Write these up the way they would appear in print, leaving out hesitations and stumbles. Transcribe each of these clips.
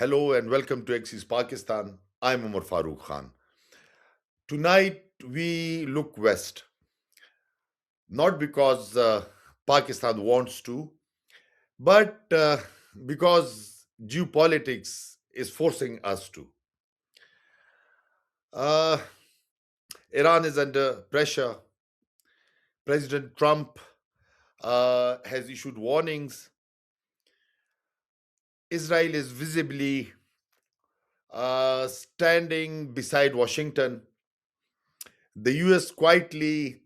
Hello and welcome to Axis Pakistan. I'm Omer Farooq Khan. Tonight we look west, not because Pakistan wants to, but because geopolitics is forcing us to. Uh, Iran is under pressure. President Trump has issued warnings. Israel is visibly standing beside Washington. The US quietly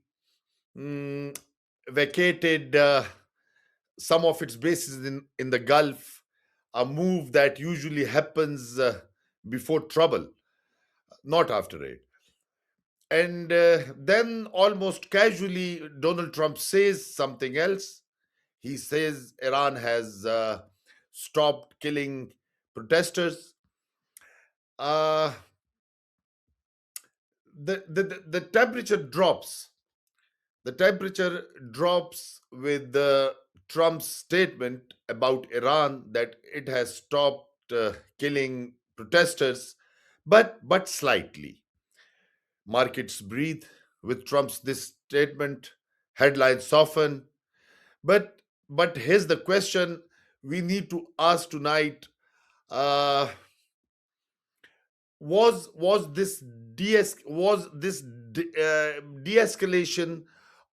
mm, vacated some of its bases in the Gulf, a move that usually happens before trouble, not after it. And then, almost casually, Donald Trump says something else. He says Iran has stopped killing protesters. Uh, the temperature drops. The temperature drops with Trump's statement about Iran that it has stopped killing protesters, but slightly. Markets breathe with Trump's this statement. Headlines soften. But here's the question we need to ask tonight: uh, was this de-escalation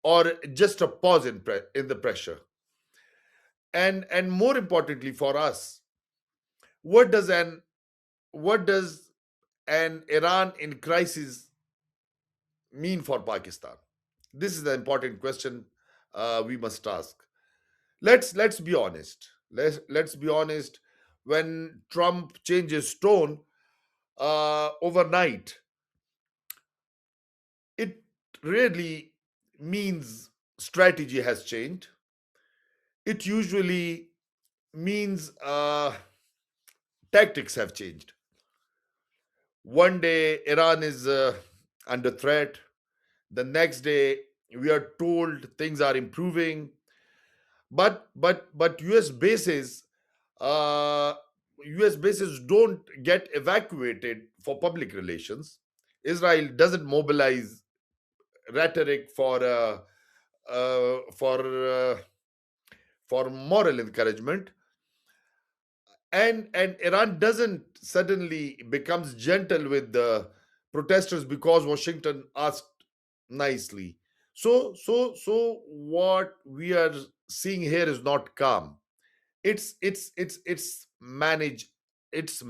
or just a pause in the pressure? And more importantly for us, what does an what does an Iran in crisis mean for Pakistan? This is the important question we must ask. Let's be honest. Let's be honest. When Trump changes tone overnight, it really means strategy has changed. It usually means tactics have changed. One day Iran is under threat. The next day we are told things are improving. But uh, U.S. bases don't get evacuated for public relations. Israel doesn't mobilize rhetoric uh, for uh, for moral encouragement, and Iran doesn't suddenly becomes gentle with the protesters because Washington asked nicely. So what we are seeing here is not calm. It's managed. It's uh,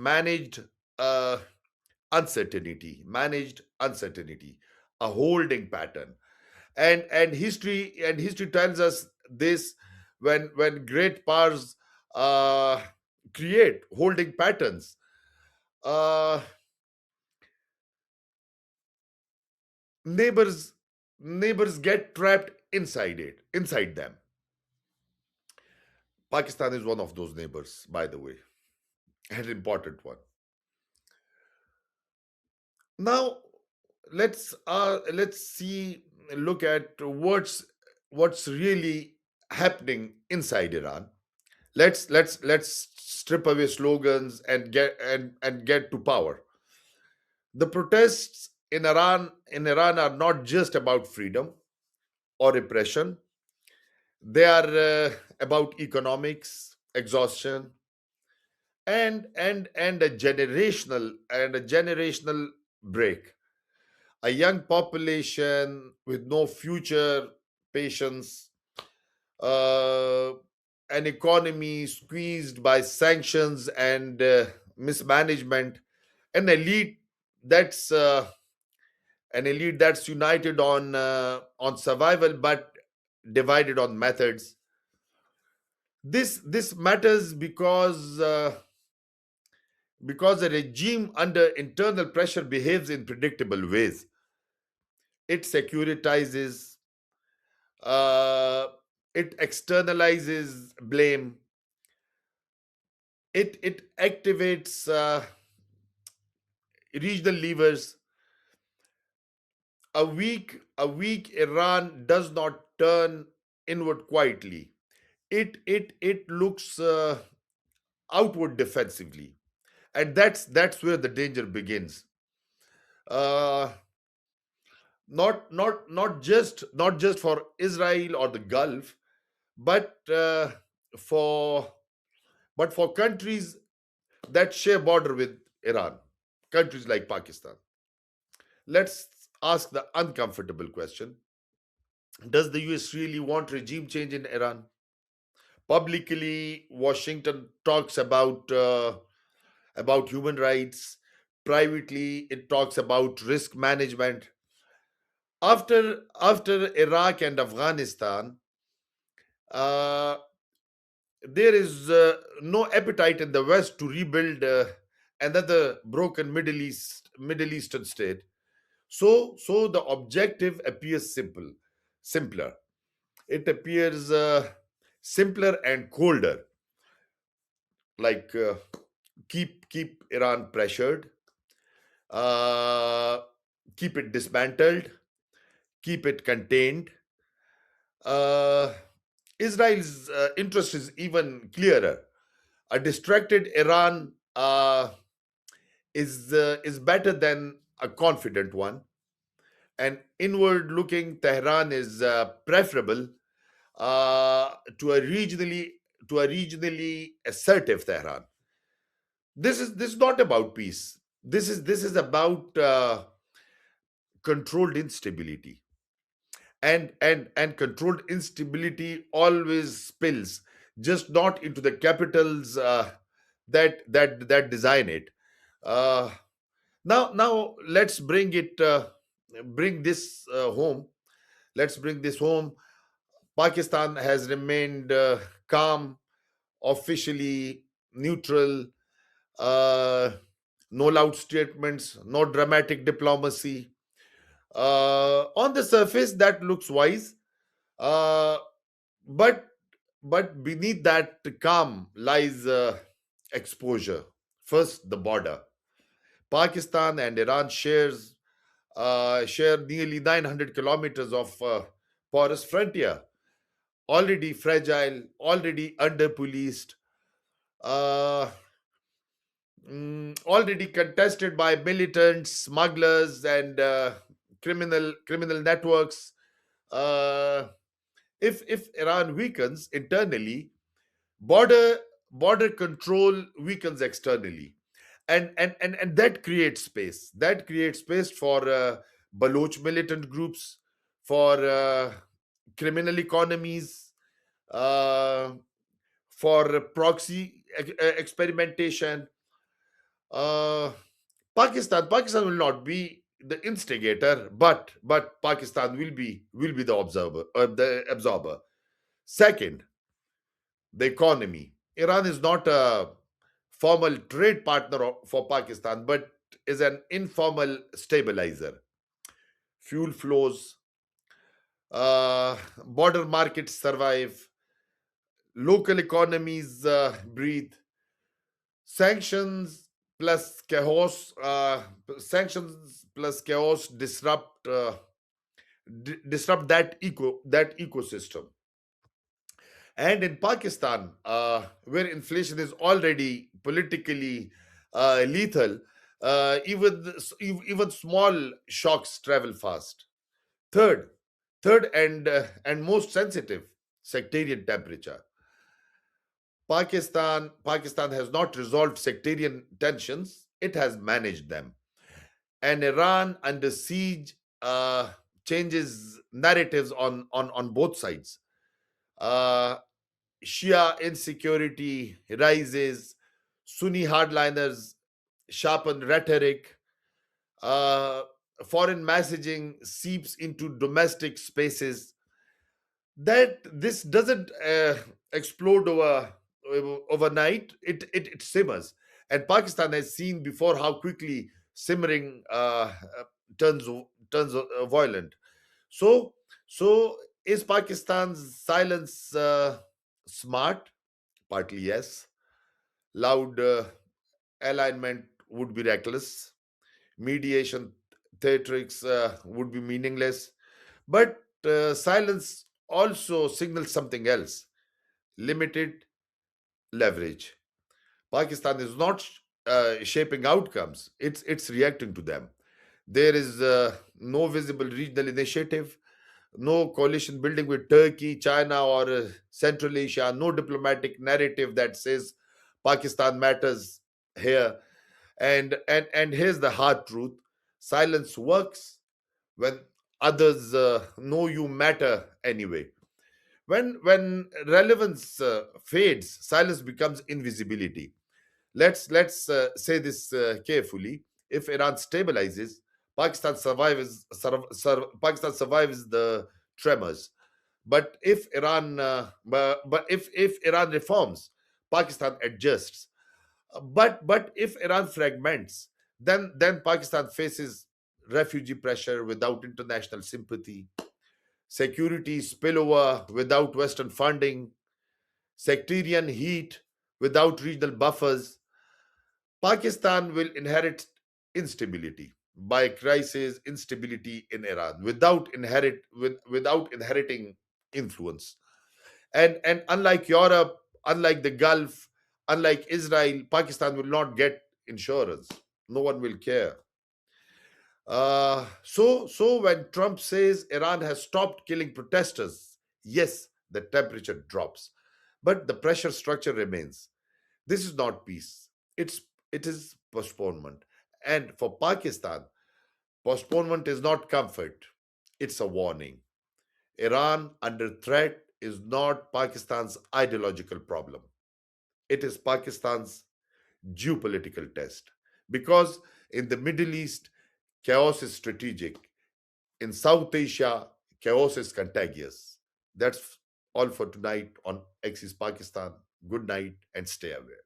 managed uncertainty, a holding pattern. And history tells us this: when great powers uh, create holding patterns, uh, neighbors neighbors get trapped inside them. Pakistan is one of those neighbors, by the way, an important one. Now let's see look at what's really happening inside Iran. Let's strip away slogans and get to power. The protests in Iran are not just about freedom or repression. They are about economics, exhaustion, and a generational break. A young population with no future, patience, uh, an economy squeezed by sanctions and mismanagement, an elite that's uh, united on survival but divided on methods. This matters because a regime under internal pressure behaves in predictable ways. It securitizes, uh, it externalizes blame, it activates regional levers. A weak Iran does not turn inward quietly. It looks outward defensively. and that's where the danger begins. Uh, not just for Israel or the Gulf, but for for countries that share border with Iran, countries like Pakistan. Let's ask the uncomfortable question: does the US really want regime change in Iran? Publicly, Washington talks about human rights. Privately, it talks about risk management. After Iraq and Afghanistan, uh, there is no appetite in the West to rebuild another broken Middle Eastern state. So the objective appears simpler. It appears simpler and colder, like keep Iran pressured, uh, keep it dismantled, keep it contained. Uh, Israel's interest is even clearer. A distracted Iran is better than a confident one. An inward-looking Tehran is preferable to a regionally assertive Tehran. This is not about peace. This is about controlled instability, and controlled instability always spills, just not into the capitals that design it. Uh, now let's bring this home. Let's bring this home. Pakistan has remained calm, officially neutral, uh, no loud statements, no dramatic diplomacy. On the surface, that looks wise, uh, but beneath that calm lies exposure. First, the border. Pakistan and Iran share nearly 900 kilometers of porous frontier, already fragile, already under policed, uh, already contested by militants, smugglers, and criminal networks. Uh, if Iran weakens internally, border border control weakens externally, and that creates space. That creates space for Baloch militant groups, for criminal economies, uh, for proxy experimentation. Uh, Pakistan will not be the instigator, but Pakistan will be the absorber. Second, the economy. Iran is not a formal trade partner for Pakistan, but is an informal stabilizer. Fuel flows, border markets survive, local economies breathe. Sanctions sanctions plus chaos disrupt that ecosystem. And in Pakistan, where inflation is already politically lethal, even small shocks travel fast. Third, third and most sensitive, sectarian temperature. Pakistan has not resolved sectarian tensions; it has managed them. And Iran under siege changes narratives on both sides. Uh, Shia insecurity rises, Sunni hardliners sharpen rhetoric, uh, foreign messaging seeps into domestic spaces. That this doesn't explode overnight. It simmers, and Pakistan has seen before how quickly simmering turns turns violent. So so is Pakistan's silence smart? Partly yes. Loud alignment would be reckless. Mediation theatrics would be meaningless. But silence also signals something else: limited leverage. Pakistan is not shaping outcomes. It's reacting to them. There is no visible regional initiative, no coalition building with Turkey, China, or Central Asia, no diplomatic narrative that says Pakistan matters here. And here's the hard truth: silence works when others know you matter anyway. When relevance fades, silence becomes invisibility. Let's say this carefully. If Iran stabilizes, Pakistan survives the tremors. But if Iran reforms, Pakistan adjusts. But if Iran fragments, then Pakistan faces refugee pressure without international sympathy, security spillover without Western funding, sectarian heat without regional buffers. Pakistan will inherit instability by crisis, instability in Iran without inheriting influence. And unlike Europe, unlike the Gulf, unlike Israel, Pakistan will not get insurance. No one will care. So when Trump says Iran has stopped killing protesters, yes, the temperature drops, but the pressure structure remains. This is not peace. It is postponement. And for Pakistan, postponement is not comfort. It's a warning. Iran under threat is not Pakistan's ideological problem. It is Pakistan's geopolitical test. Because in the Middle East, chaos is strategic. In South Asia, chaos is contagious. That's all for tonight on Axis Pakistan. Good night and stay aware.